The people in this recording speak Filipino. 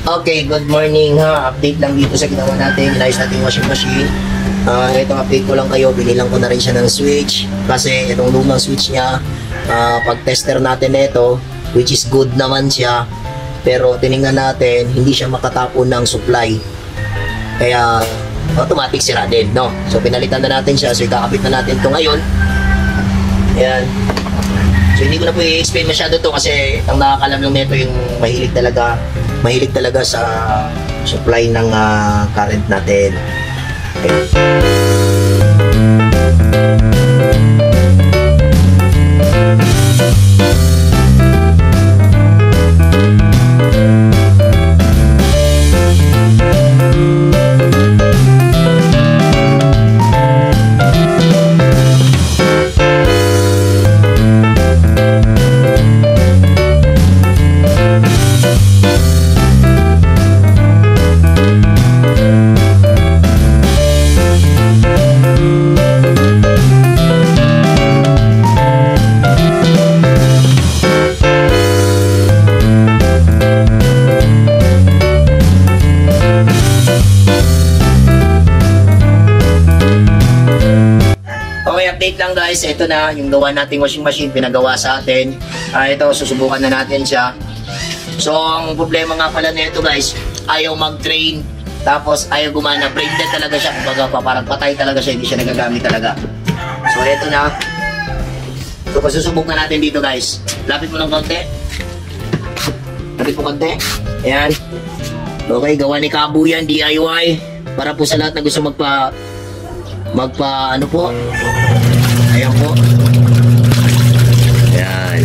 Okay, good morning ha. Update lang dito sa ginawa natin. Inayos natin yung washing machine. Itong update ko lang kayo. Binilang ko na rin siya ng switch. Kasi itong lumang switch niya, pag tester natin ito, which is good naman siya. Pero tiningnan natin, hindi siya makatapon ng supply. Kaya automatic sira din, no? So pinalitan na natin siya. So ikakabit na natin ito ngayon. Ayan. So hindi ko na po i-explain masyado to kasi ang nakakalam lang nito yung mahilig talaga sa supply ng current natin. Okay. Update lang guys, ito na yung gawa nating washing machine, pinagawa sa atin. Ito, susubukan na natin siya. So, ang problema nga pala nito guys, ayaw mag-train, tapos ayaw gumana. Brain dead talaga siya, kumbaga parang patay talaga siya, hindi siya nagagamit talaga. So, ito na. So, pasusubok na natin dito guys. Lapit mo ng konti. Lapit mo konti. Ayan. Okay, gawa ni Kabu yan, DIY. Para po sa lahat na gusto magpa ano po. Ayan po. Ayan.